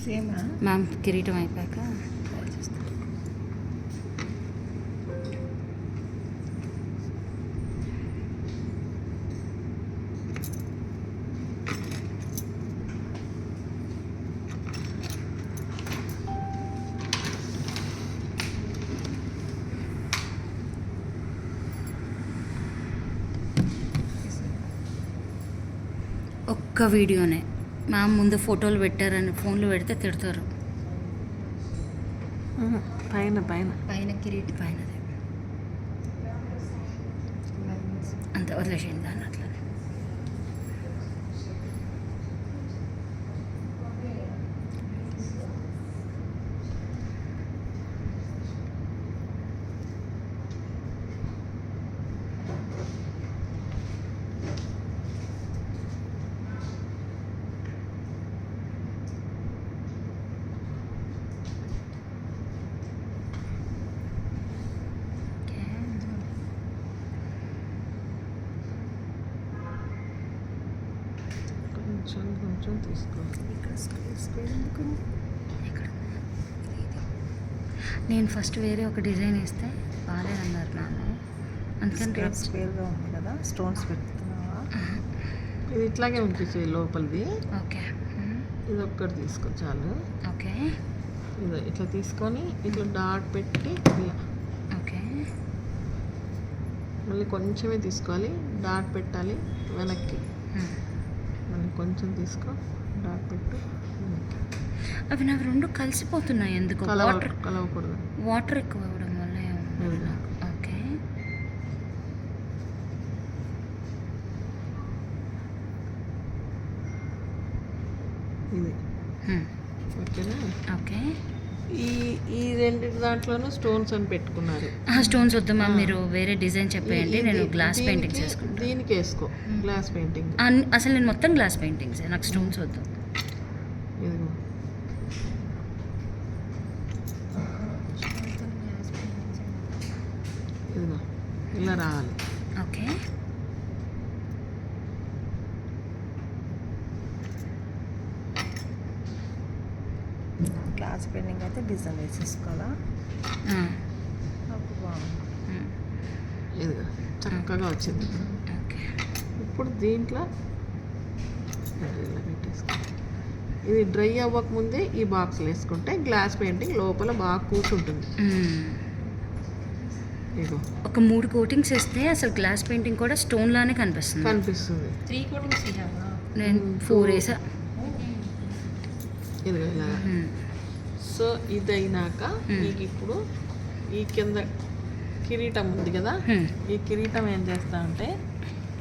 సేమా ma'am కిరీటం అయిపోయాక try చేస్తాను. ఒక్క వీడియోనే మ్యామ్ ముందు ఫోటోలు పెట్టారని ఫోన్లు పెడితే తిడతారు. పైన పైన పైన కిరీటి పైనది అంత వదిలేసేయండి దాన్ని అట్లా. కొంచెం కొంచెం తీసుకో. ఇక్కడ నేను ఫస్ట్ వేరే ఒక డిజైన్ ఇస్తే బాగాలేదన్నారు నాన్న, అందుకని స్క్వేర్గా ఉంది కదా, స్టోన్స్ పెడుతున్నావా? ఇది ఇట్లాగే ఉంచేసి లోపలిది. ఓకే ఇది ఒక్కటి తీసుకో చాలు. ఓకే ఇది ఇట్లా తీసుకొని ఇట్లా డాట్ పెట్టి ఇలా. ఓకే మళ్ళీ కొంచెమే తీసుకోవాలి, డాట్ పెట్టాలి వెనక్కి. మళ్ళీ కొంచెం తీసుకో, డాట్ పెట్టు వెనక్కి. అవి నాకు రెండు కలిసిపోతున్నాయి ఎందుకు? కలవకూడదు. వాటర్ ఎక్కువ అవ్వడం వల్ల లేదా? ఓకే ఇది ఓకేనా? ఓకే ఈ ఈ రెండు దాంట్లోనూ స్టోన్స్ అని పెట్టుకున్నారు. స్టోన్స్ వద్దు మ్యామ్, మీరు వేరే డిజైన్ చెప్పేయండి, నేను గ్లాస్ పెయింటింగ్ చేసుకుంటాను. దీనికి వేసుకో గ్లాస్ పెయింటింగ్. అసలు నేను మొత్తం గ్లాస్ పెయింటింగ్స్, నాకు స్టోన్స్ వద్దు. ఇదిగో ఇదిగో ఇలా రావాలి. ఓకే గ్లాస్ పెయింటింగ్ అయితే డిజైన్ వేసేసుకోవాలా? బాగుంది. ఇదిగో చక్కగా వచ్చింది. ఓకే ఇప్పుడు దీంట్లో ఇలా పెట్టేసుకో. ఇది డ్రై అవ్వకముందే ఈ బాక్స్లో వేసుకుంటే గ్లాస్ పెయింటింగ్ లోపల బాగా కూర్చుంటుంది. ఇదిగో ఒక 3 కోటింగ్స్ వేస్తే అసలు గ్లాస్ పెయింటింగ్ కూడా స్టోన్ లానే కనిపిస్తుంది. 3 కోటింగ్స్ నేను 4 వేసా. ఇదిగో ఇలా. సో ఇది అయినాక మీకు ఇప్పుడు ఈ కింద కిరీటం ఉంది కదా, ఈ కిరీటం ఏం చేస్తా అంటే